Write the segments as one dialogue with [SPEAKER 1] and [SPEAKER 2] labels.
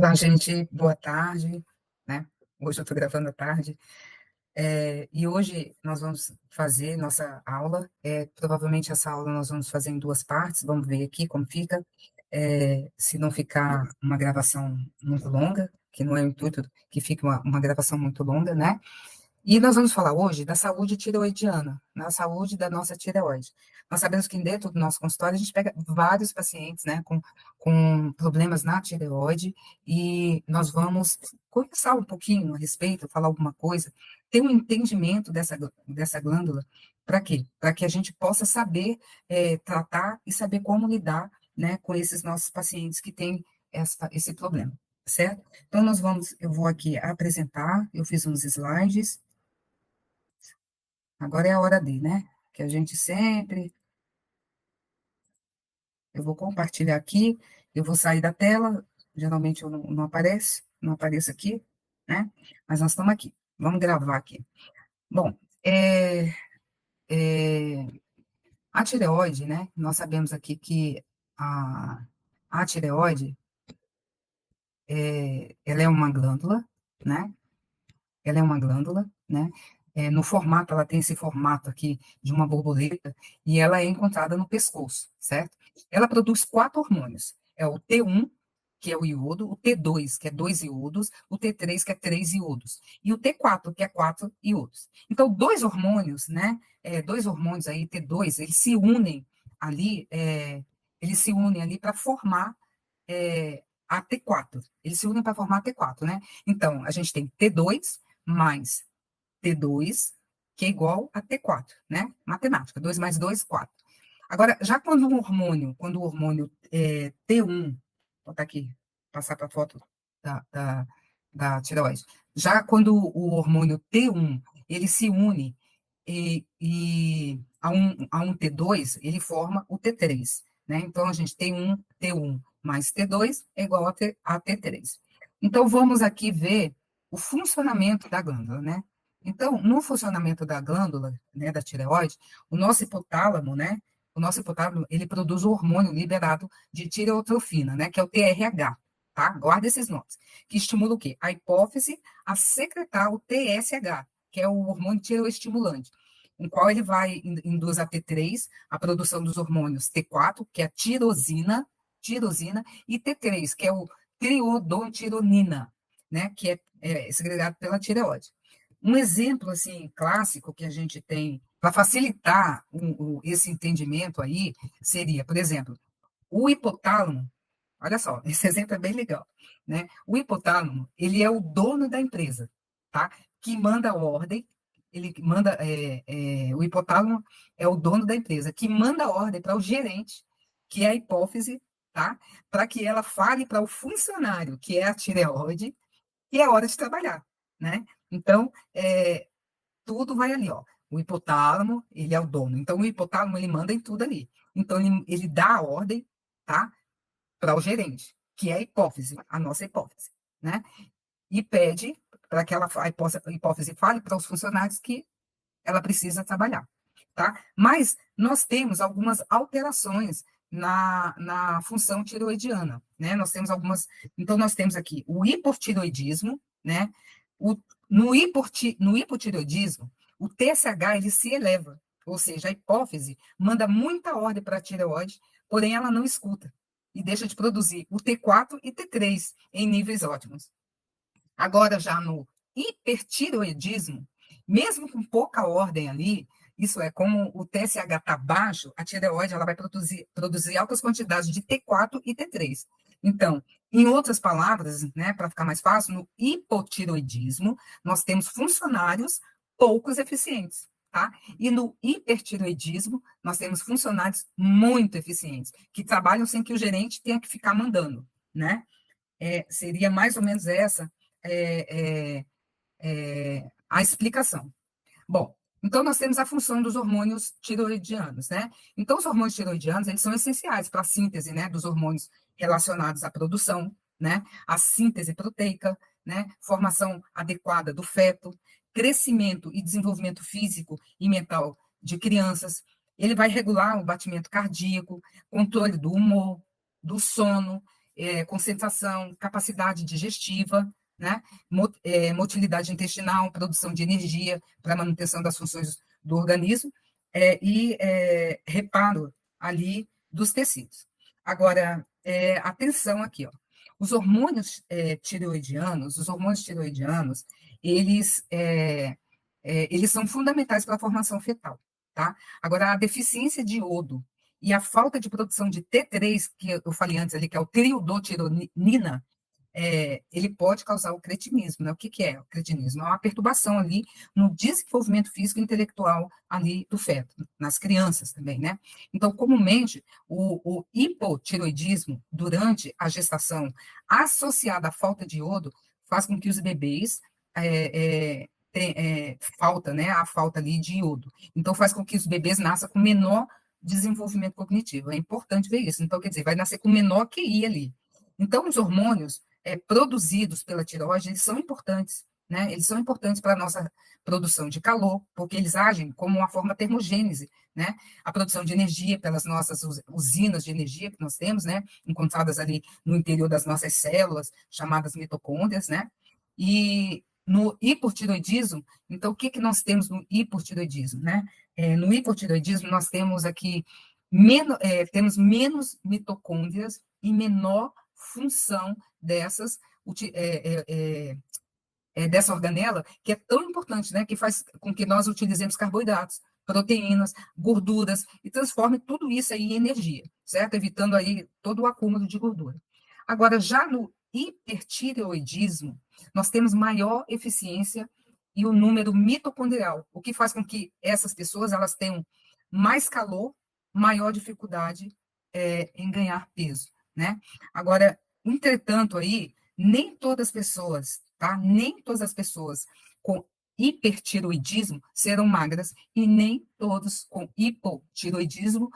[SPEAKER 1] Olá, gente, boa tarde, né? Hoje eu estou gravando à tarde, e hoje nós vamos fazer nossa aula. Provavelmente essa aula nós vamos fazer em duas partes, vamos ver aqui como fica. Se não ficar uma gravação muito longa, que não é o intuito que fique uma gravação muito longa, né? E nós vamos falar hoje da saúde tireoidiana, na saúde da nossa tireoide. Nós sabemos que dentro do nosso consultório a gente pega vários pacientes, né, com problemas na tireoide, e nós vamos conversar um pouquinho a respeito, falar alguma coisa, ter um entendimento dessa glândula, para quê? Para que a gente possa saber tratar e saber como lidar, né, com esses nossos pacientes que têm esse problema, certo? Então, eu vou aqui apresentar, eu fiz uns slides. Agora é a hora de, né? Que a gente sempre. Eu vou compartilhar aqui, eu vou sair da tela, geralmente eu não apareço aqui, né? Mas nós estamos aqui, vamos gravar aqui. Bom, é, a tireoide, né? Nós sabemos aqui que a tireoide, ela é uma glândula, né? Ela é uma glândula, né? No formato, ela tem esse formato aqui de uma borboleta, e ela é encontrada no pescoço, certo? Ela produz quatro hormônios. É o T1, que é o iodo, o T2, que é dois iodos, o T3, que é três iodos, e o T4, que é quatro iodos. Então, dois hormônios, né? Dois hormônios aí, T2, eles se unem ali para formar a T4. Eles se unem para formar a T4, né? Então, a gente tem T2 mais T2, que é igual a T4, né? Matemática, 2 mais 2, 4. Agora, já quando o hormônio T1, vou botar aqui, passar para a foto da, da, da tireoide, já quando o hormônio T1, ele se une a um T2, ele forma o T3, né? Então, a gente tem um T1 mais T2 é igual a T3. Então, vamos aqui ver o funcionamento da glândula, né? Então, no funcionamento da glândula, né, da tireoide, o nosso hipotálamo, né? O nosso hipotálamo, ele produz o hormônio liberado de tireotrofina, né? Que é o TRH, tá? Guarda esses nomes. Que estimula o quê? A hipófise a secretar o TSH, que é o hormônio tireoestimulante, em qual ele vai induz a T3, a produção dos hormônios T4, que é a tirosina, e T3, que é o triodontironina, né, que é segregado pela tireoide. Um exemplo, assim, clássico que a gente tem para facilitar esse entendimento aí seria, por exemplo, o hipotálamo. Olha só, esse exemplo é bem legal, né? O hipotálamo, ele é o dono da empresa, tá? Que manda a ordem, o hipotálamo é o dono da empresa, que manda a ordem para o gerente, que é a hipófise, tá? Para que ela fale para o funcionário, que é a tireoide, que é hora de trabalhar, né? Então, tudo vai ali, ó. O hipotálamo, ele é o dono. Então, o hipotálamo, ele manda em tudo ali. Então, ele dá a ordem, tá? Para o gerente, que é a hipófise, a nossa hipófise, né? E pede para que a hipófise fale para os funcionários que ela precisa trabalhar, tá? Mas nós temos algumas alterações na função tiroidiana, né? Então nós temos aqui o hipotiroidismo, né? O, no hipotiroidismo, o TSH ele se eleva, ou seja, a hipófise manda muita ordem para a tireoide, porém ela não escuta e deixa de produzir o T4 e T3 em níveis ótimos. Agora, já no hipertiroidismo, mesmo com pouca ordem ali, isso é, como o TSH está baixo, a tireoide ela vai produzir altas quantidades de T4 e T3. Então, em outras palavras, né, para ficar mais fácil, no hipotiroidismo, nós temos funcionários poucos eficientes, tá? E no hipertiroidismo, nós temos funcionários muito eficientes, que trabalham sem que o gerente tenha que ficar mandando, né? Seria mais ou menos essa é, é, a explicação. Bom, então nós temos a função dos hormônios tiroidianos, né? Então, os hormônios tiroidianos, eles são essenciais para a síntese, né, dos hormônios relacionados à produção, né, a síntese proteica, né, formação adequada do feto, crescimento e desenvolvimento físico e mental de crianças. Ele vai regular o batimento cardíaco, controle do humor, do sono, concentração, capacidade digestiva, né? Motilidade intestinal, produção de energia para manutenção das funções do organismo e reparo ali dos tecidos. Agora, atenção aqui, ó. Os hormônios tireoidianos, eles são fundamentais para a formação fetal, tá? Agora, a deficiência de iodo e a falta de produção de T3, que eu falei antes ali, que é o triodotironina, ele pode causar o cretinismo, né? O que, que é o cretinismo? É uma perturbação ali no desenvolvimento físico e intelectual ali do feto, nas crianças também, né? Então, comumente, o hipotiroidismo durante a gestação, associado à falta de iodo, faz com que os bebês né, a falta ali de iodo. Então, faz com que os bebês nasçam com menor desenvolvimento cognitivo. É importante ver isso. Então, quer dizer, vai nascer com menor QI ali. Então, os hormônios produzidos pela tireoide, eles são importantes, né? Eles são importantes para a nossa produção de calor, porque eles agem como uma forma termogênese, né? A produção de energia pelas nossas usinas de energia que nós temos, né? Encontradas ali no interior das nossas células, chamadas mitocôndrias, né? E no hipotiroidismo, então, o que, que nós temos no hipotiroidismo, né? No hipotiroidismo, nós temos aqui temos menos mitocôndrias e menor função dessa organela, que é tão importante, né, que faz com que nós utilizemos carboidratos, proteínas, gorduras, e transforme tudo isso aí em energia, certo? Evitando aí todo o acúmulo de gordura. Agora, já no hipertireoidismo, nós temos maior eficiência e o número mitocondrial, o que faz com que essas pessoas elas tenham mais calor, maior dificuldade em ganhar peso, né? Agora, entretanto, aí, nem todas as pessoas, tá? Nem todas as pessoas com hipertiroidismo serão magras e nem todos com hipotiroidismo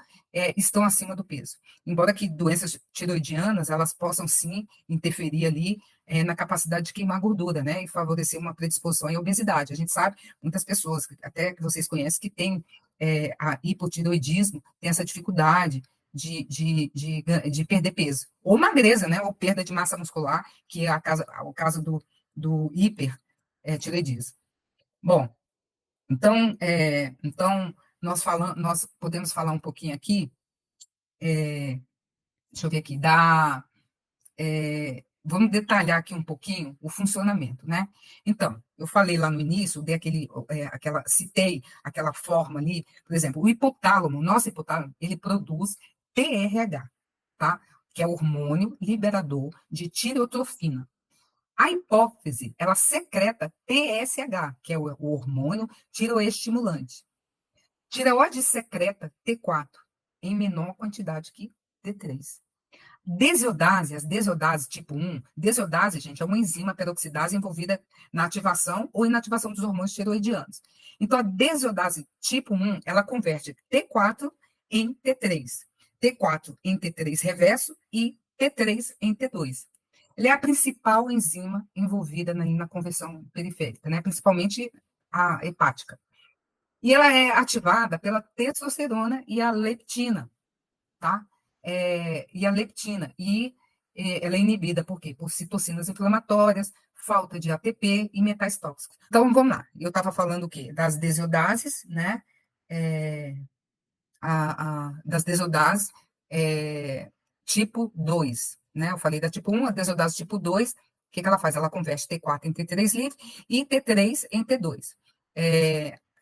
[SPEAKER 1] estão acima do peso. Embora que doenças tiroidianas, elas possam sim interferir ali na capacidade de queimar gordura, né? E favorecer uma predisposição à obesidade. A gente sabe, muitas pessoas, até que vocês conhecem, que têm a hipotiroidismo, tem essa dificuldade de perder peso. Ou magreza, né? Ou perda de massa muscular, que é o caso do hipertireoidismo. Bom, então nós podemos falar um pouquinho aqui, deixa eu ver aqui, vamos detalhar aqui um pouquinho o funcionamento, né? Então, eu falei lá no início, citei aquela forma ali, por exemplo, o hipotálamo, nosso hipotálamo, ele produz TRH, tá? Que é o hormônio liberador de tireotrofina. A hipófise, ela secreta TSH, que é o hormônio tireoestimulante. Tireoide secreta T4, em menor quantidade que T3. As desiodases tipo 1, desodase, gente, é uma enzima peroxidase envolvida na ativação ou inativação dos hormônios tireoidianos. Então, a desodase tipo 1, ela converte T4 em T3, T4 em T3 reverso e T3 em T2. Ela é a principal enzima envolvida na conversão periférica, né? Principalmente a hepática. E ela é ativada pela testosterona e a leptina, tá? E a leptina. E ela é inibida por quê? Por citocinas inflamatórias, falta de ATP e metais tóxicos. Então, vamos lá. Eu estava falando o quê? Das desiodases, né? Das desiodases tipo 2, né? Eu falei da tipo 1, a desodase tipo 2, o que ela faz? Ela converte T4 em T3 livre e T3 em T2.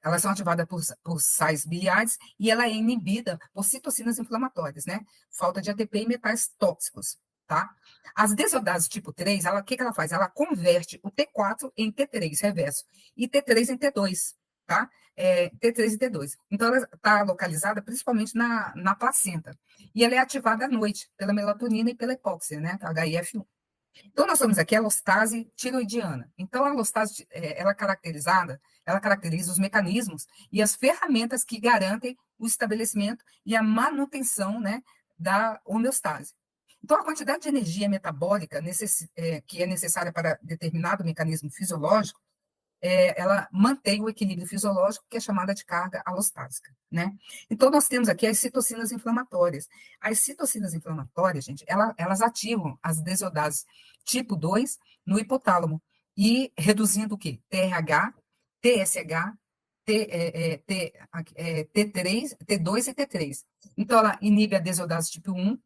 [SPEAKER 1] Elas são ativadas por sais biliares e ela é inibida por citocinas inflamatórias, né? Falta de ATP e metais tóxicos, tá? As desiodases tipo 3, o que ela faz? Ela converte o T4 em T3 reverso e T3 em T2, tá? T3 e T2. Então, ela está localizada principalmente na placenta. E ela é ativada à noite pela melatonina e pela hipóxia, né? HIF1. Então, nós temos aqui a alostase tiroidiana. Então, a alostase, ela caracteriza os mecanismos e as ferramentas que garantem o estabelecimento e a manutenção, né, da homeostase. Então, a quantidade de energia metabólica que é necessária para determinado mecanismo fisiológico ela mantém o equilíbrio fisiológico, que é chamada de carga alostática, né? Então, nós temos aqui as citocinas inflamatórias. As citocinas inflamatórias, gente, elas ativam as desiodases tipo 2 no hipotálamo, e reduzindo o quê? TRH, TSH, T3, T2 e T3. Então, ela inibe a desodase tipo 1,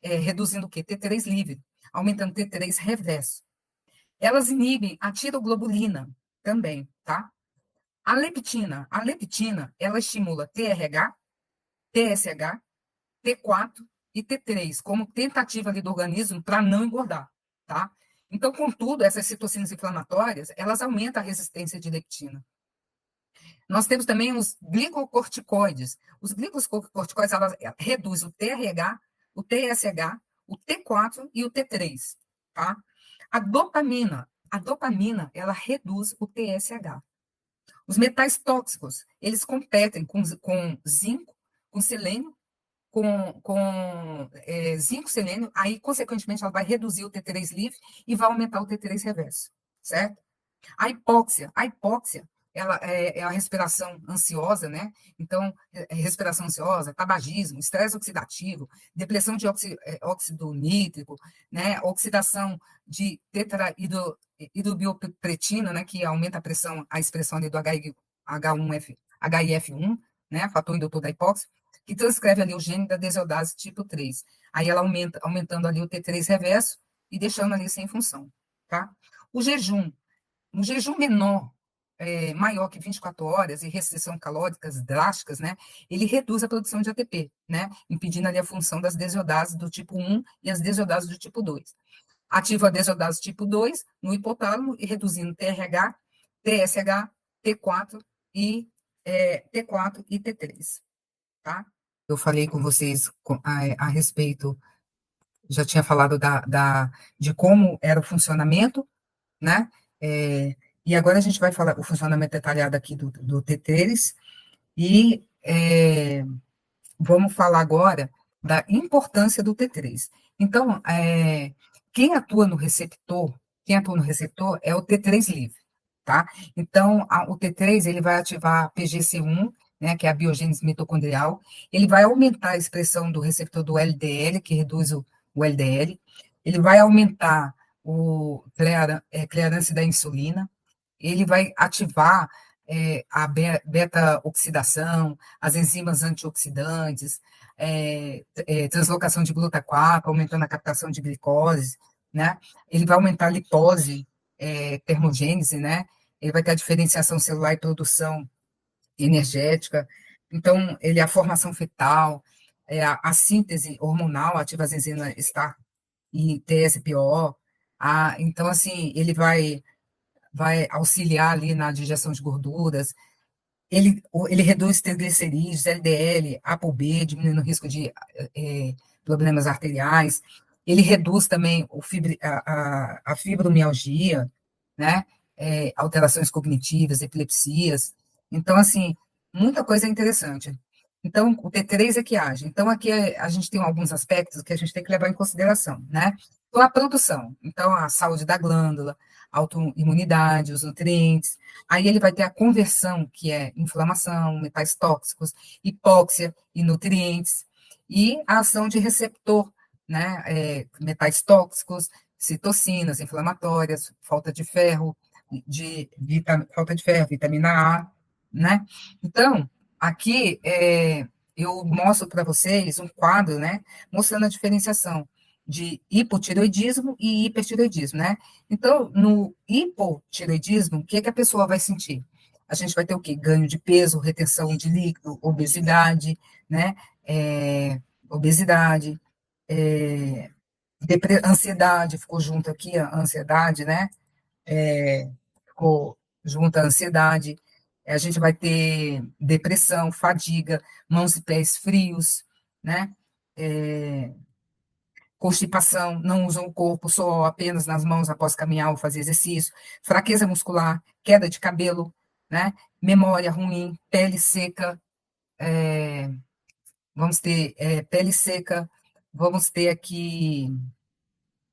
[SPEAKER 1] reduzindo o quê? T3 livre, aumentando T3 reverso. Elas inibem a tiroglobulina também, tá? A leptina, ela estimula TRH, TSH, T4 e T3, como tentativa ali do organismo para não engordar, tá? Então, contudo, essas citocinas inflamatórias, elas aumentam a resistência de leptina. Nós temos também os glicocorticoides. Os glicocorticoides, elas reduzem o TRH, o TSH, o T4 e o T3, tá? A dopamina, ela reduz o TSH. Os metais tóxicos, eles competem com zinco, com selênio, com zinco, selênio, aí, consequentemente, ela vai reduzir o T3 livre e vai aumentar o T3 reverso, certo? A hipóxia, ela é a respiração ansiosa, né? Então, respiração ansiosa, tabagismo, estresse oxidativo, depressão de óxido nítrico, né? Oxidação de tetrahidrobiopretino, né? Que aumenta a pressão, a expressão ali do HIF1, né? Fator indutor da hipóxia, que transcreve ali o gene da desodase tipo 3. Aí ela aumentando ali o T3 reverso e deixando ali sem função, tá? O jejum, um jejum menor, maior que 24 horas e restrição calóricas drásticas, né, ele reduz a produção de ATP, né, impedindo ali a função das desiodases do tipo 1 e as desiodases do tipo 2. Ativa a desodase tipo 2 no hipotálamo e reduzindo TRH, TSH, T4 e T4 e T3, tá? Eu falei com vocês a respeito, já tinha falado de como era o funcionamento, né? É, e agora a gente vai falar o funcionamento detalhado aqui do T3 e vamos falar agora da importância do T3. Então, quem atua no receptor, quem atua no receptor é o T3 livre, tá? Então, o T3 ele vai ativar a PGC1, né, que é a biogênese mitocondrial, ele vai aumentar a expressão do receptor do LDL, que reduz o LDL, ele vai aumentar clearance da insulina, ele vai ativar a beta-oxidação, as enzimas antioxidantes, translocação de glutacato, aumentando a captação de glicose, né? Ele vai aumentar a lipose, termogênese, né? Ele vai ter a diferenciação celular e produção energética. Então, ele é a formação fetal, a síntese hormonal, ativa as enzimas STAR e TSPO. Então, assim, ele vai auxiliar ali na digestão de gorduras, ele reduz triglicerídeos, LDL, ApoB, diminuindo o risco de problemas arteriais, ele reduz também a fibromialgia, né? Alterações cognitivas, epilepsias. Então, assim, muita coisa interessante. Então, o T3 é que age. Então, aqui a gente tem alguns aspectos que a gente tem que levar em consideração, né? Então, a produção. Então, a saúde da glândula, autoimunidade, os nutrientes. Aí ele vai ter a conversão, que é inflamação, metais tóxicos, hipóxia e nutrientes. E a ação de receptor, né? Metais tóxicos, citocinas inflamatórias, falta de ferro, vitamina A, né? Então, aqui eu mostro para vocês um quadro, né, mostrando a diferenciação de hipotireoidismo e hipertireoidismo, né? Então, no hipotireoidismo, o que é que a pessoa vai sentir? A gente vai ter o quê? Ganho de peso, retenção de líquido, obesidade, né? Obesidade, ansiedade, ficou junto aqui a ansiedade, né? Ficou junto à ansiedade. A gente vai ter depressão, fadiga, mãos e pés frios, né? Constipação, não usam o corpo, só apenas nas mãos após caminhar ou fazer exercício, fraqueza muscular, queda de cabelo, né? Memória ruim, pele seca, vamos ter pele seca, vamos ter aqui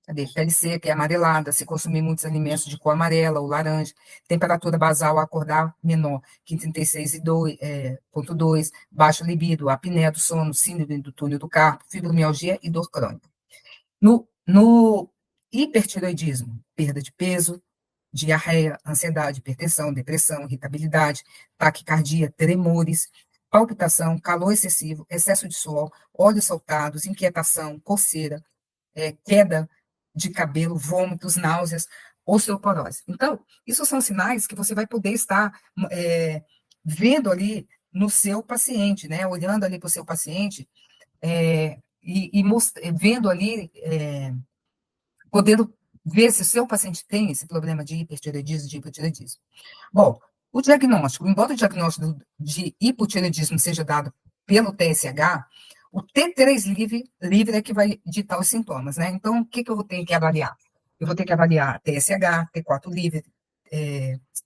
[SPEAKER 1] Cadê? Pele seca e amarelada, se consumir muitos alimentos de cor amarela ou laranja, temperatura basal a acordar menor que 36,2, baixo libido, apneia do sono, síndrome do túnel do carpo, fibromialgia e dor crônica. No hipertiroidismo, perda de peso, diarreia, ansiedade, hipertensão, depressão, irritabilidade, taquicardia, tremores, palpitação, calor excessivo, excesso de suor, olhos saltados, inquietação, coceira, queda de cabelo, vômitos, náuseas, osteoporose. Então, isso são sinais que você vai poder estar vendo ali no seu paciente, né? Olhando ali para o seu paciente e vendo ali, podendo ver se o seu paciente tem esse problema de hipertireoidismo, de hipotireoidismo. Bom, o diagnóstico, embora o diagnóstico de hipotireoidismo seja dado pelo TSH, o T3 livre é que vai ditar os sintomas, né? Então, o que eu vou ter que avaliar? Eu vou ter que avaliar TSH, T4 livre,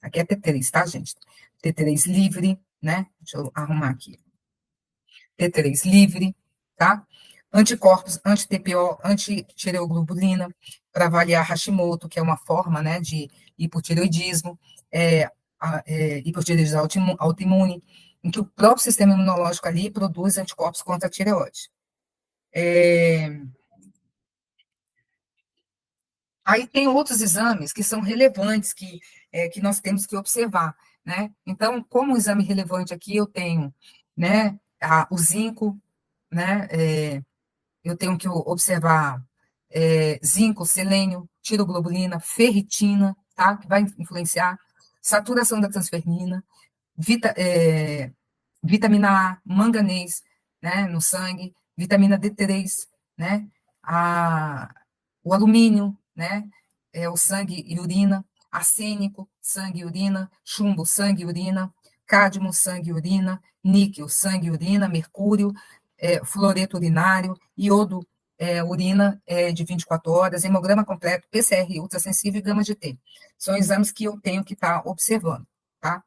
[SPEAKER 1] aqui é T3, tá, gente? T3 livre, né? Deixa eu arrumar aqui. T3 livre, tá? Anticorpos, anti-TPO, antitireoglobulina, para avaliar Hashimoto, que é uma forma, né, de hipotireoidismo, hipotireoidismo autoimune, em que o próprio sistema imunológico ali produz anticorpos contra a tireoide. Aí tem outros exames que são relevantes, que nós temos que observar, né? Então, como exame relevante aqui, eu tenho, né, o zinco, né, eu tenho que observar zinco, selênio, tiroglobulina, ferritina, tá? Que vai influenciar, saturação da transferrina, vitamina A, manganês, né, no sangue, vitamina D3, né, o alumínio, né, o sangue e urina, arsênico, sangue e urina, chumbo, sangue e urina, cádmio, sangue e urina, níquel, sangue e urina, mercúrio, fluoreto urinário, iodo, urina de 24 horas, hemograma completo, PCR ultrassensível e gama GT. São exames que eu tenho que estar observando, tá?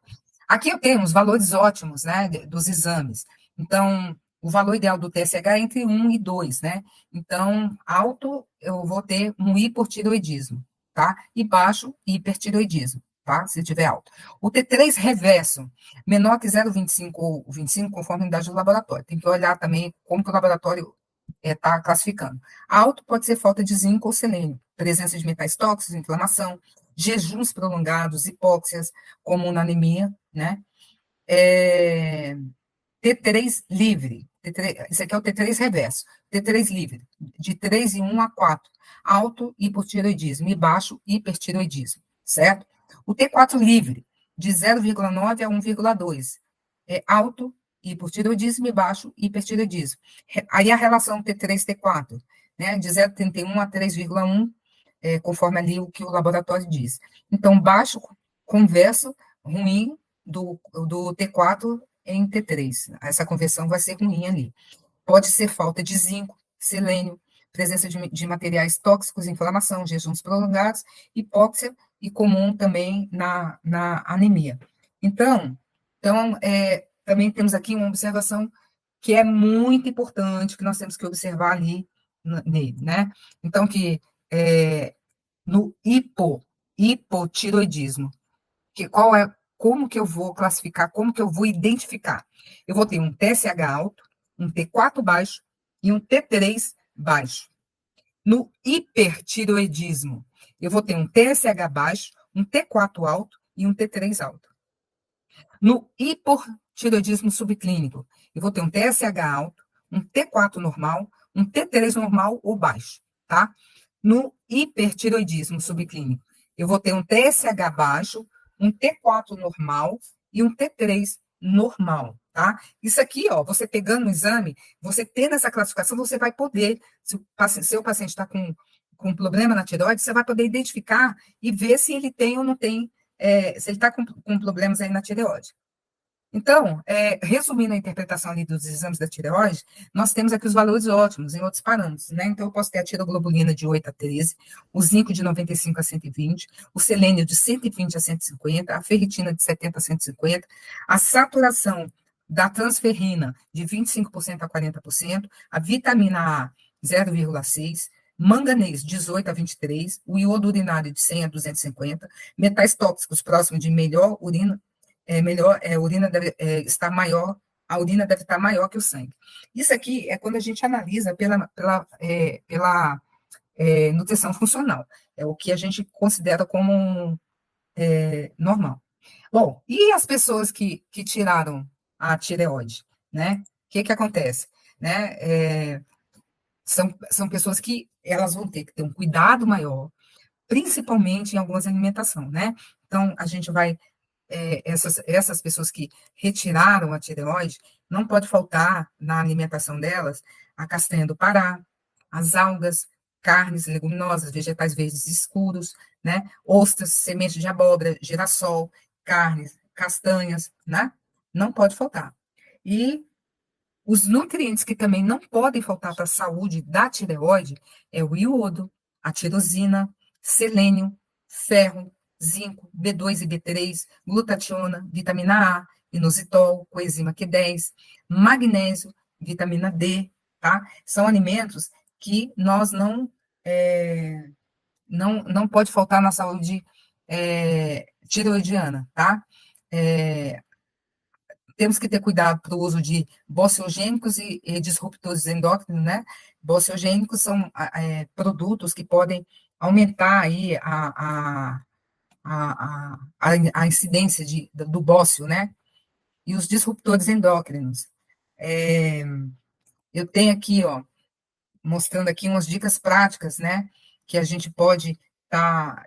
[SPEAKER 1] Aqui eu tenho os valores ótimos, né, dos exames. Então, o valor ideal do TSH é entre 1 e 2, né? Então, alto, eu vou ter um hipotiroidismo, tá? E baixo, hipertiroidismo, tá? Se tiver alto. O T3 reverso, menor que 0,25 ou 25, conforme a unidade do laboratório. Tem que olhar também como que o laboratório está classificando. Alto pode ser falta de zinco ou selênio, presença de metais tóxicos, inflamação, jejuns prolongados, hipóxias, comum na anemia, né? T3 livre, esse aqui é o T3 reverso, T3 livre, de 3 em 1 a 4, alto hipotireoidismo e baixo hipertireoidismo, certo? O T4 livre, de 0,9 a 1,2, alto hipotireoidismo e baixo hipertireoidismo. Aí a relação T3-T4, né, de 0,31 a 3,1, conforme ali o que o laboratório diz. Então, baixo converso ruim do T4 em T3. Essa conversão vai ser ruim ali. Pode ser falta de zinco, selênio, presença de materiais tóxicos, inflamação, jejuns prolongados, hipóxia e comum também na anemia. Então também temos aqui uma observação que é muito importante, que nós temos que observar ali nele, né? Então, no hipotiroidismo, como que eu vou classificar, como que eu vou identificar? Eu vou ter um TSH alto, um T4 baixo e um T3 baixo. No hipertiroidismo, eu vou ter um TSH baixo, um T4 alto e um T3 alto. No hipotiroidismo subclínico, eu vou ter um TSH alto, um T4 normal, um T3 normal ou baixo, tá? No hipertiroidismo subclínico, eu vou ter um TSH baixo, um T4 normal e um T3 normal, tá? Isso aqui, ó, você pegando o exame, você tendo essa classificação, você vai poder, se o seu paciente está com problema na tireoide, você vai poder identificar e ver se ele tem ou não tem, se ele está com problemas aí na tireoide. Então, resumindo a interpretação ali dos exames da tireoide, nós temos aqui os valores ótimos em outros parâmetros, né? Então, eu posso ter a tiroglobulina de 8 a 13, o zinco de 95 a 120, o selênio de 120 a 150, a ferritina de 70 a 150, a saturação da transferrina de 25% a 40%, a vitamina A 0,6, manganês 18 a 23, o iodo urinário de 100 a 250, metais tóxicos próximos de melhor urina, urina deve estar maior, a urina deve estar maior que o sangue. Isso aqui é quando a gente analisa pela nutrição funcional, é o que a gente considera como normal. Bom, e as pessoas que tiraram a tireoide, né? O que acontece? Né? São pessoas que elas vão ter que ter um cuidado maior, principalmente em algumas alimentação, né? Então, a gente vai, essas pessoas que retiraram a tireoide, não pode faltar na alimentação delas a castanha do Pará, as algas, carnes, leguminosas, vegetais verdes escuros, né? Ostras, sementes de abóbora, girassol, carnes, castanhas, né? Não pode faltar. E os nutrientes que também não podem faltar para a saúde da tireoide é o iodo, a tirosina, selênio, ferro, zinco, B2 e B3, glutationa, vitamina A, inositol, coenzima Q10, magnésio, vitamina D, tá? São alimentos que nós não pode faltar na saúde tireoidiana, tá? Temos que ter cuidado para o uso de bociogênicos e disruptores endócrinos, né? Bociogênicos são produtos que podem aumentar aí a incidência do bócio, né? E os disruptores endócrinos. Eu tenho aqui, ó, mostrando aqui umas dicas práticas, né? Que a gente pode estar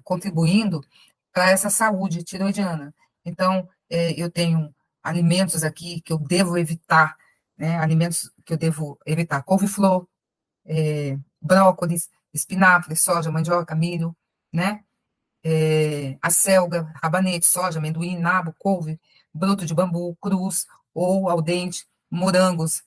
[SPEAKER 1] contribuindo para essa saúde tiroidiana. Então, eu tenho alimentos aqui que eu devo evitar, né? Alimentos que eu devo evitar: couve-flor, brócolis, espinafre, soja, mandioca, milho, né? Acelga, rabanete, soja, amendoim, nabo, couve, broto de bambu, cruz ou al dente, morangos,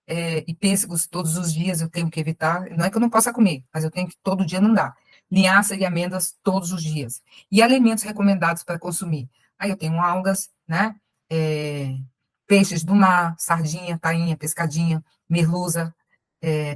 [SPEAKER 1] e pêssegos todos os dias eu tenho que evitar. Não é que eu não possa comer, mas eu tenho que todo dia não dá. Linhaça e amêndoas todos os dias. E alimentos recomendados para consumir. Aí eu tenho algas, né? Peixes do mar, sardinha, tainha, pescadinha, merluza,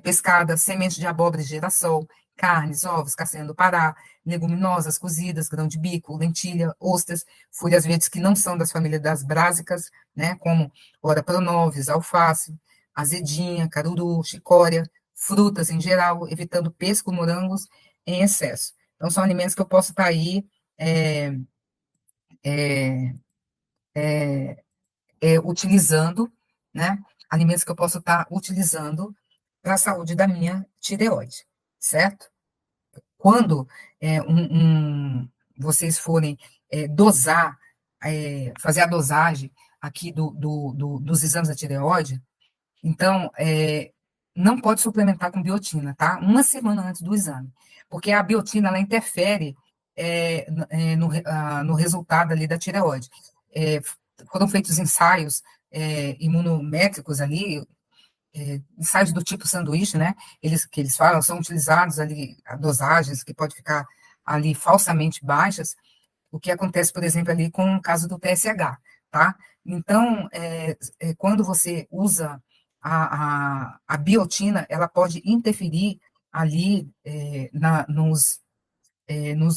[SPEAKER 1] pescada, sementes de abóbora e girassol, carnes, ovos, castanha do Pará, leguminosas cozidas, grão de bico, lentilha, ostras, folhas verdes que não são das famílias das brásicas, né? Como ora pronoves, alface, azedinha, caruru, chicória, frutas em geral, evitando pesco, morangos em excesso. Então, são alimentos que eu posso estar aí utilizando, né? Alimentos que eu posso estar utilizando para a saúde da minha tireoide, certo? Quando vocês forem dosar, fazer a dosagem aqui dos exames da tireoide, então, não pode suplementar com biotina, tá? Uma semana antes do exame, porque a biotina, ela interfere no resultado ali da tireoide. Foram feitos ensaios imunométricos ali, ensaios do tipo sanduíche, né? Que eles falam, são utilizados ali a dosagens que pode ficar ali falsamente baixas, o que acontece, por exemplo, ali com o caso do TSH, tá? Então, quando você usa a biotina, ela pode interferir ali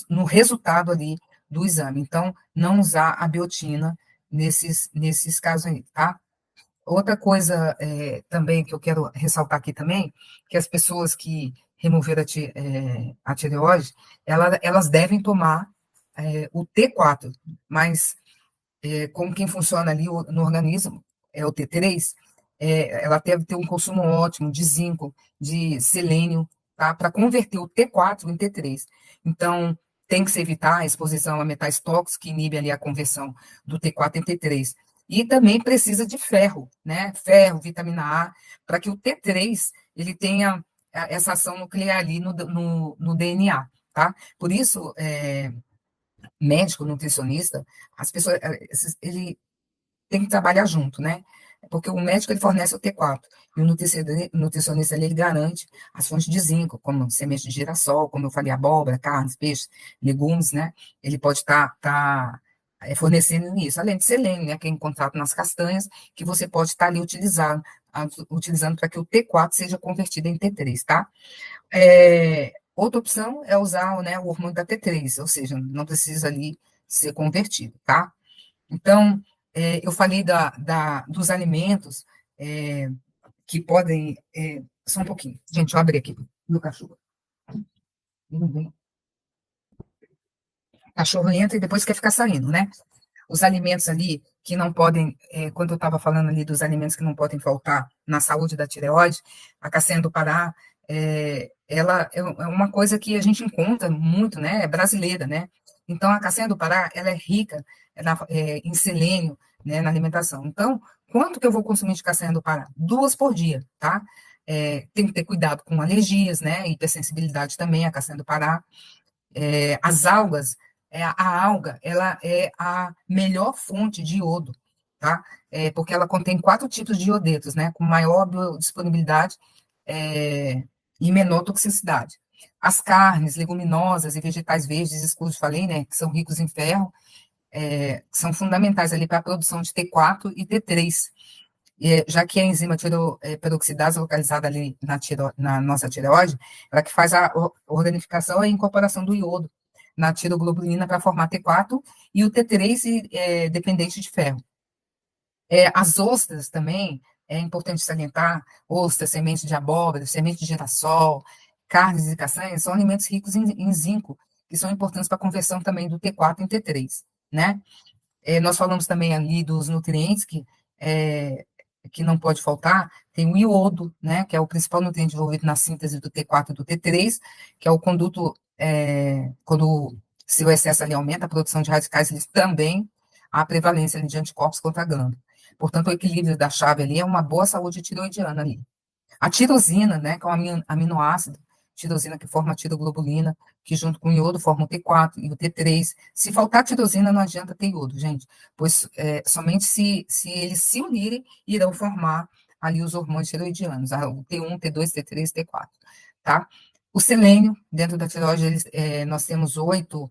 [SPEAKER 1] no resultado ali do exame. Então, não usar a biotina nesses casos aí, tá? Outra coisa também que eu quero ressaltar aqui também, que as pessoas que removeram a tireoide, elas devem tomar o T4, mas como quem funciona ali no organismo é o T3, ela deve ter um consumo ótimo de zinco, de selênio, tá? Para converter o T4 em T3. Então, tem que se evitar a exposição a metais tóxicos que inibem ali a conversão do T4 em T3. E também precisa de ferro, né? Ferro, vitamina A, para que o T3 ele tenha essa ação nuclear ali no DNA, tá? Por isso, médico, nutricionista, as pessoas, ele tem que trabalhar junto, né? Porque o médico ele fornece o T4 e o nutricionista ele garante as fontes de zinco, como semente de girassol, como eu falei, abóbora, carnes, peixes, legumes, né? Ele pode estar fornecendo isso, além de selênio, né? Que é encontrado nas castanhas, que você pode estar ali utilizando utilizando para que o T4 seja convertido em T3, tá? Outra opção é usar, né, o hormônio da T3, ou seja, não precisa ali ser convertido, tá? Então, eu falei dos alimentos que podem. Só um pouquinho. Gente, deixa eu abrir aqui meu cachorro. O cachorro entra e depois quer ficar saindo, né? Os alimentos ali que não podem, quando eu estava falando ali dos alimentos que não podem faltar na saúde da tireoide, a castanha do Pará, ela é uma coisa que a gente encontra muito, né? É brasileira, né? Então, a castanha do Pará, ela é rica em selênio, né, na alimentação. Então, quanto que eu vou consumir de castanha do Pará? 2 por dia, tá? Tem que ter cuidado com alergias, né? Hipersensibilidade também, a castanha do Pará. As algas, a alga, ela é a melhor fonte de iodo, tá? Porque ela contém 4 tipos de iodetos, né? Com maior biodisponibilidade e menor toxicidade. As carnes, leguminosas e vegetais verdes escuros, falei, né? Que são ricos em ferro, são fundamentais ali para a produção de T4 e T3, já que a enzima peroxidase localizada ali na nossa tireoide, ela que faz a organificação e incorporação do iodo na tiroglobulina para formar T4 e o T3 dependente de ferro. As ostras também, é importante salientar, ostras, semente de abóbora, semente de girassol, carnes e castanhas, são alimentos ricos em zinco, que são importantes para a conversão também do T4 em T3, né? Nós falamos também ali dos nutrientes que não pode faltar, tem o iodo, né, que é o principal nutriente envolvido na síntese do T4 e do T3, que é o conduto, quando se o excesso ali aumenta a produção de radicais livres, também há prevalência ali de anticorpos contra a glândula. Portanto, o equilíbrio da chave ali é uma boa saúde tiroidiana ali. A tirosina, né, que é um aminoácido, tirosina que forma a tiroglobulina, que junto com o iodo forma o T4 e o T3. Se faltar tirosina, não adianta ter iodo, gente, pois somente se eles se unirem, irão formar ali os hormônios tiroidianos, o T1, T2, T3, T4, tá? O selênio, dentro da tireoide, nós temos 8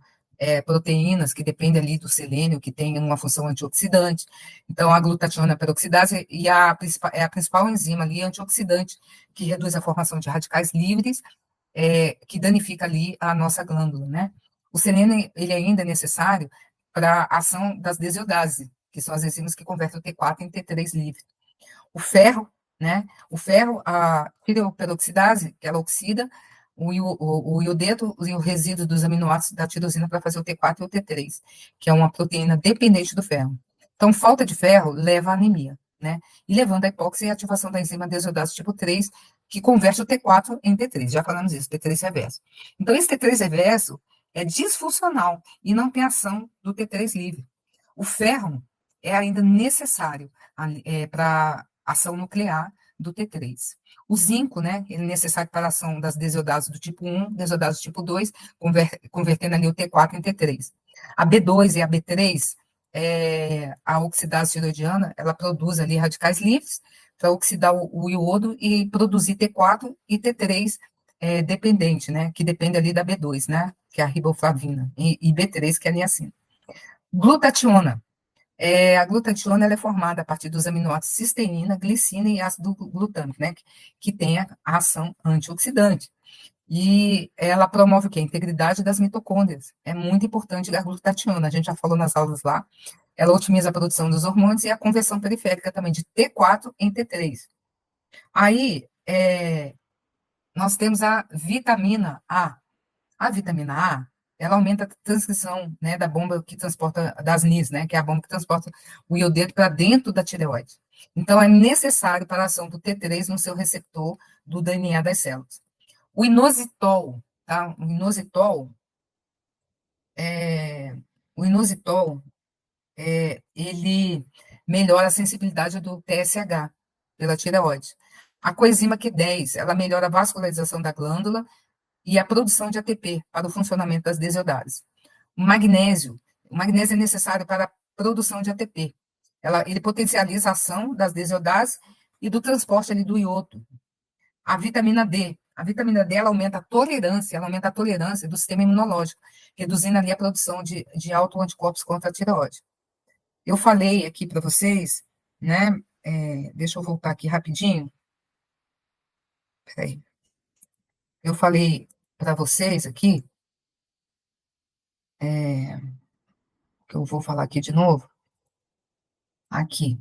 [SPEAKER 1] proteínas que dependem ali do selênio, que tem uma função antioxidante. Então, a glutationa peroxidase é a principal enzima ali antioxidante, que reduz a formação de radicais livres, que danifica ali a nossa glândula, né? O selênio, ele ainda é necessário para a ação das desiodases, que são as enzimas que convertem o T4 em T3 livre. O ferro, né? O ferro, a tireoperoxidase, que ela oxida o iodeto e o resíduo dos aminoácidos da tirosina para fazer o T4 e o T3, que é uma proteína dependente do ferro. Então, falta de ferro leva à anemia, né? E levando à hipóxia e ativação da enzima desodase tipo 3, que converte o T4 em T3. Já falamos isso, T3 reverso. Então, esse T3 reverso é disfuncional e não tem ação do T3 livre. O ferro é ainda necessário para ação nuclear do T3. O zinco, né, ele é necessário para a ação das desiodases do tipo 1, desiodases do tipo 2, convertendo ali o T4 em T3. A B2 e a B3, a oxidase tiroidiana, ela produz ali radicais livres para oxidar o iodo e produzir T4 e T3 dependente, né, que depende ali da B2, né, que é a riboflavina, e B3, que é a niacina. Glutationa. A glutationa ela é formada a partir dos aminoácidos cisteína, glicina e ácido glutâmico, né? Que tem a ação antioxidante. E ela promove o quê? A integridade das mitocôndrias. É muito importante a glutationa, a gente já falou nas aulas lá. Ela otimiza a produção dos hormônios e a conversão periférica também de T4 em T3. Aí, nós temos a vitamina A. A vitamina A, ela aumenta a transcrição, né, da bomba que transporta, das NIS, né, que é a bomba que transporta o iodeto para dentro da tireoide. Então, é necessário para a ação do T3 no seu receptor do DNA das células. O inositol, tá? O inositol, ele melhora a sensibilidade do TSH pela tireoide. A coenzima Q10, ela melhora a vascularização da glândula e a produção de ATP para o funcionamento das desiodases. O magnésio é necessário para a produção de ATP. Ele potencializa a ação das desiodases e do transporte ali do iodo. A vitamina D ela aumenta a tolerância do sistema imunológico, reduzindo ali a produção de autoanticorpos contra a tireoide. Eu falei aqui para vocês, né, deixa eu voltar aqui rapidinho. Peraí. Eu falei para vocês aqui, que eu vou falar aqui de novo, aqui,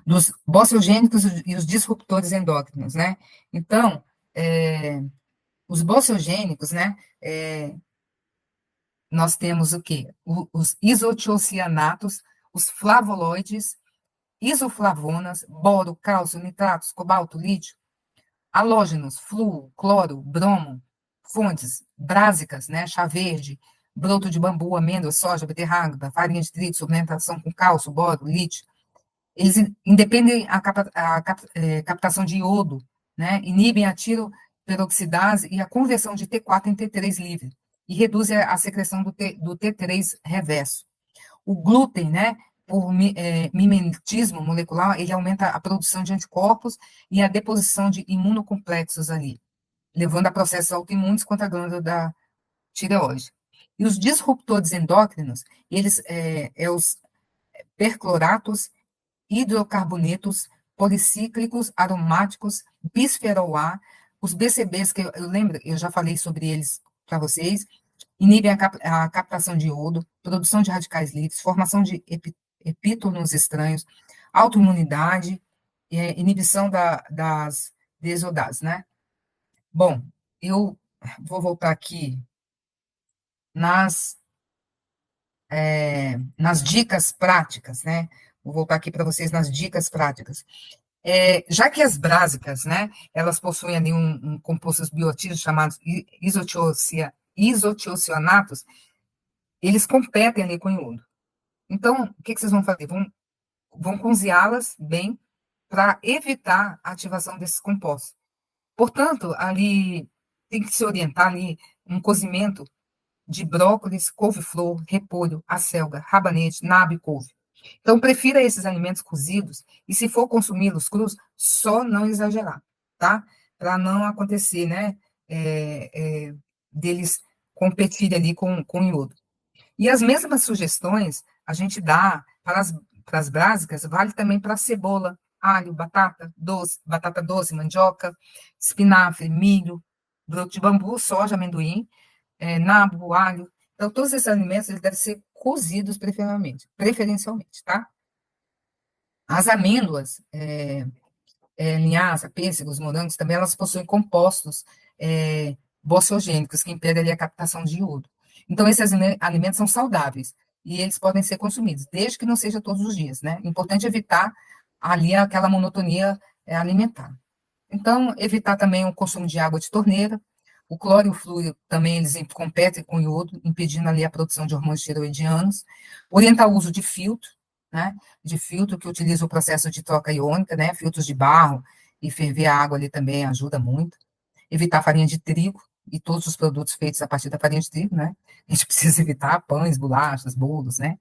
[SPEAKER 1] dos bociogênicos e os disruptores endócrinos, né? Então, é, os bociogênicos, né? Nós temos o quê? Os isotiocianatos, os flavonoides, isoflavonas, boro, cálcio, nitratos, cobalto, lítio, halógenos, flúor, cloro, bromo, fontes brásicas, né? Chá verde, broto de bambu, amêndoa, soja, beterraba, farinha de trigo, suplementação com cálcio, boro, lítio. Eles independem a captação de iodo, né? Inibem a tiroperoxidase e a conversão de T4 em T3 livre e reduzem a secreção do T3 reverso. O glúten, né, por mimetismo molecular, ele aumenta a produção de anticorpos e a deposição de imunocomplexos ali, levando a processos autoimunes contra a glândula da tireoide. E os disruptores endócrinos, eles os percloratos, hidrocarbonetos policíclicos aromáticos, bisfenol A, os BCBs, que eu lembro, eu já falei sobre eles para vocês, inibem a captação de iodo, produção de radicais livres, formação de epítonos estranhos, autoimunidade, inibição das desodases, né? Bom, eu vou voltar aqui nas, nas dicas práticas, né? Vou voltar aqui para vocês nas dicas práticas. Já que as brásicas, né, elas possuem ali compostos bioativos chamados isotiocianatos, eles competem ali com o iodo. Então, o que vocês vão fazer? Vão cozinhá-las bem para evitar a ativação desses compostos. Portanto, ali tem que se orientar ali um cozimento de brócolis, couve-flor, repolho, acelga, rabanete, nabo e couve. Então, prefira esses alimentos cozidos e, se for consumi-los crus, só não exagerar, tá? Para não acontecer, né, deles competirem ali com o iodo. E as mesmas sugestões a gente dá para as brásicas, vale também para cebola, alho, batata doce, mandioca, espinafre, milho, broto de bambu, soja, amendoim, nabo, alho. Então, todos esses alimentos eles devem ser cozidos preferencialmente, tá? As amêndoas, linhaça, pêssegos, morangos, também elas possuem compostos bociogênicos, que impedem ali a captação de iodo. Então, esses alimentos são saudáveis e eles podem ser consumidos, desde que não seja todos os dias, né? Importante evitar ali aquela monotonia alimentar. Então, evitar também o consumo de água de torneira. O cloro e o flúor também eles competem com o iodo, impedindo ali a produção de hormônios tiroidianos. Orientar o uso de filtro, né? De filtro que utiliza o processo de troca iônica, né? Filtros de barro e ferver a água ali também ajuda muito. Evitar farinha de trigo e todos os produtos feitos a partir da farinha de trigo, né? A gente precisa evitar pães, bolachas, bolos, né?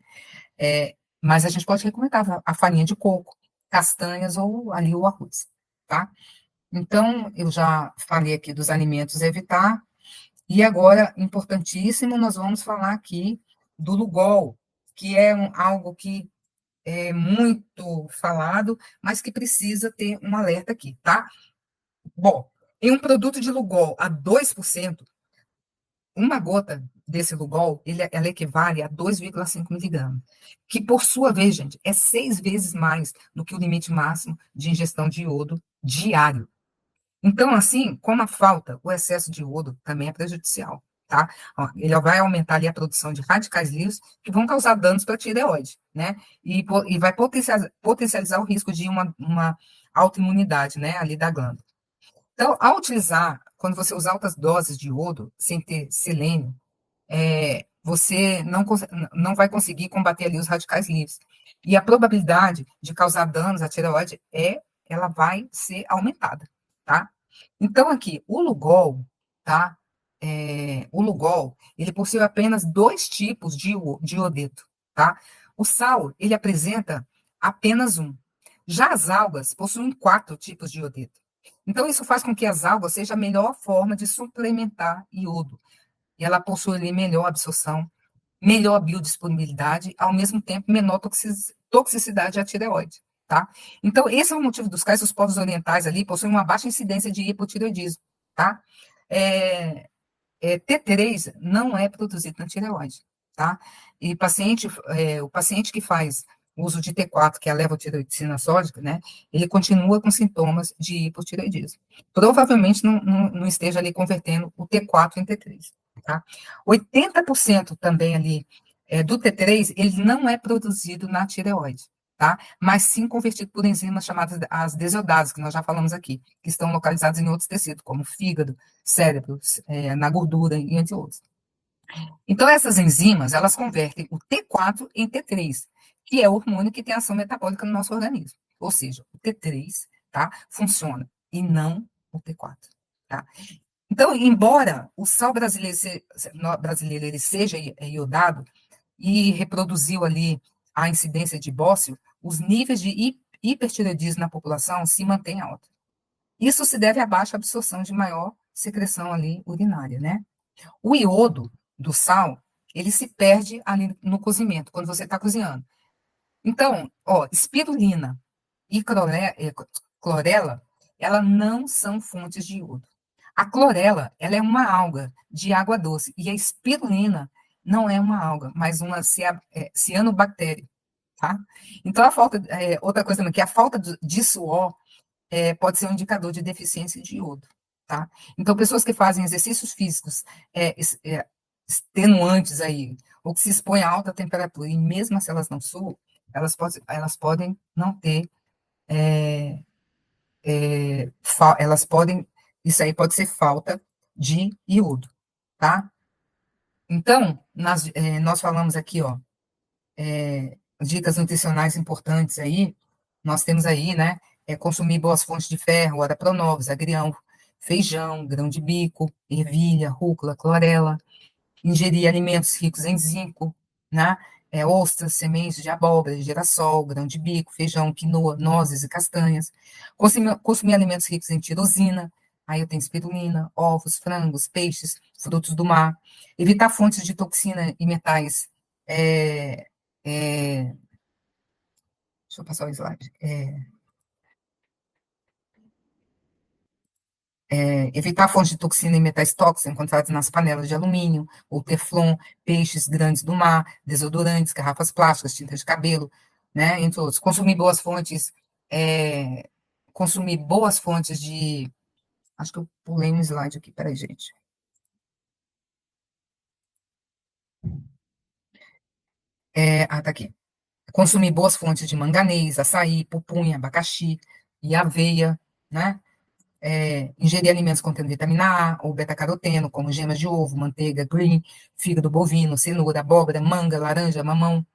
[SPEAKER 1] Mas a gente pode recomendar a farinha de coco, castanhas ou ali o arroz, tá? Então, eu já falei aqui dos alimentos a evitar, e agora, importantíssimo, nós vamos falar aqui do Lugol, que é algo que é muito falado, mas que precisa ter um alerta aqui, tá? Bom, em um produto de Lugol a 2%, uma gota desse Lugol, ela equivale a 2,5 miligramas, que, por sua vez, gente, é 6 vezes mais do que o limite máximo de ingestão de iodo diário. Então, assim, como a falta, o excesso de iodo também é prejudicial, tá? Ó, ele vai aumentar ali a produção de radicais livres que vão causar danos para a tireoide, né? E vai potencializar o risco de uma autoimunidade, né, ali da glândula. Então, ao utilizar, quando você usa altas doses de iodo, sem ter selênio, você não vai conseguir combater ali os radicais livres. E a probabilidade de causar danos à tireoide ela vai ser aumentada, tá? Então, aqui, o Lugol, tá? O Lugol, ele possui apenas 2 tipos de iodeto, tá? O sal, ele apresenta apenas um. Já as algas possuem 4 tipos de iodeto. Então, isso faz com que as algas seja a melhor forma de suplementar iodo. E ela possui ali melhor absorção, melhor biodisponibilidade, ao mesmo tempo menor toxicidade à tireoide, tá? Então, esse é o motivo dos quais os povos orientais ali possuem uma baixa incidência de hipotireoidismo, tá? É, T3 não é produzido na tireoide, tá? E o paciente que faz uso de T4, que é a levotiroxina sódica, né, ele continua com sintomas de hipotireoidismo. Provavelmente não esteja ali convertendo o T4 em T3, tá? 80% também ali do T3, ele não é produzido na tireoide, tá? Mas sim convertido por enzimas chamadas as desiodases, que nós já falamos aqui, que estão localizadas em outros tecidos, como fígado, cérebro, na gordura e entre outros. Então, essas enzimas, elas convertem o T4 em T3, que é o hormônio que tem ação metabólica no nosso organismo. Ou seja, o T3, tá, funciona, e não o T4, tá? Então, embora o sal brasileiro, ele seja iodado e reproduziu ali a incidência de bócio, os níveis de hipertireoidismo na população se mantêm altos. Isso se deve à baixa absorção de maior secreção ali urinária, né? O iodo do sal, ele se perde ali no cozimento, quando você está cozinhando. Então, ó, espirulina e clorela, ela não são fontes de iodo. A clorela, ela é uma alga de água doce, e a espirulina não é uma alga, mas uma cianobactéria, tá? Então, outra coisa também, que a falta de suor pode ser um indicador de deficiência de iodo, tá? Então, pessoas que fazem exercícios físicos extenuantes aí, ou que se expõem a alta temperatura, e mesmo se elas não suam, elas podem não ter, elas podem, isso aí pode ser falta de iodo, tá? Então, nós falamos aqui, ó, dicas nutricionais importantes aí, nós temos aí, né, consumir boas fontes de ferro, ora pronovos, agrião, feijão, grão de bico, ervilha, rúcula, clorela, ingerir alimentos ricos em zinco, né, ostras, sementes de abóbora, girassol, grão de bico, feijão, quinoa, nozes e castanhas, consumir alimentos ricos em tirosina, aí eu tenho espirulina, ovos, frangos, peixes, frutos do mar, evitar fontes de toxina e metais, é, é, deixa eu passar o slide. Evitar fontes de toxina e metais tóxicos encontrados nas panelas de alumínio, ou teflon, peixes grandes do mar, desodorantes, garrafas plásticas, tinta de cabelo, né, entre outros. É, consumir boas fontes de. Acho que eu pulei um slide aqui, peraí, gente. Tá aqui. Consumir boas fontes de manganês, açaí, pupunha, abacaxi e aveia, né? Ingerir alimentos contendo vitamina A ou beta-caroteno, como gemas de ovo, manteiga, green, fígado bovino, cenoura, abóbora, manga, laranja, mamão.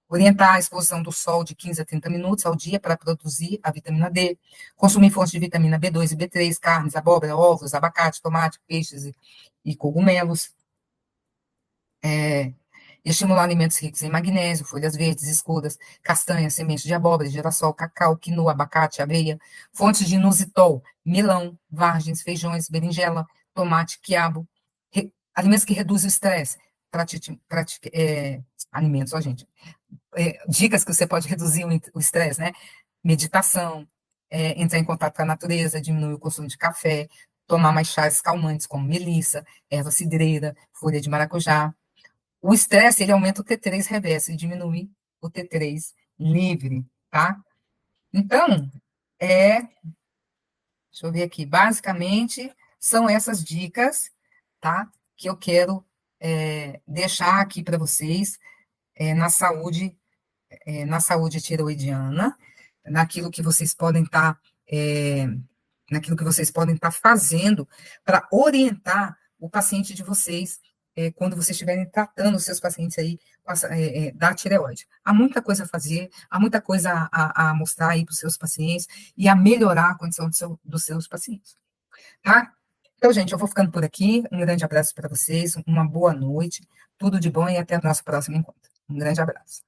[SPEAKER 1] Orientar a exposição do sol de 15 a 30 minutos ao dia para produzir a vitamina D. Consumir fontes de vitamina B2 e B3, carnes, abóbora, ovos, abacate, tomate, peixes e cogumelos. Estimular alimentos ricos em magnésio, folhas verdes escuras, castanhas, sementes de abóbora, girassol, cacau, quinoa, abacate, aveia, fontes de inositol, melão, vargens, feijões, berinjela, tomate, quiabo, alimentos que reduzem o estresse, alimentos, ó, gente, dicas que você pode reduzir o estresse, né? Meditação, entrar em contato com a natureza, diminuir o consumo de café, tomar mais chás calmantes, como melissa, erva cidreira, folha de maracujá. O estresse, ele aumenta o T3 reverso e diminui o T3 livre, tá? Então, deixa eu ver aqui, basicamente, são essas dicas, tá? Que eu quero deixar aqui para vocês na saúde, na saúde tiroidiana, naquilo que vocês podem estar, naquilo que vocês podem estar fazendo para orientar o paciente de vocês quando vocês estiverem tratando os seus pacientes aí da tireoide. Há muita coisa a fazer, há muita coisa a mostrar aí para os seus pacientes e a melhorar a condição dos seus pacientes, tá? Então, gente, eu vou ficando por aqui. Um grande abraço para vocês, uma boa noite, tudo de bom e até o nosso próximo encontro. Um grande abraço.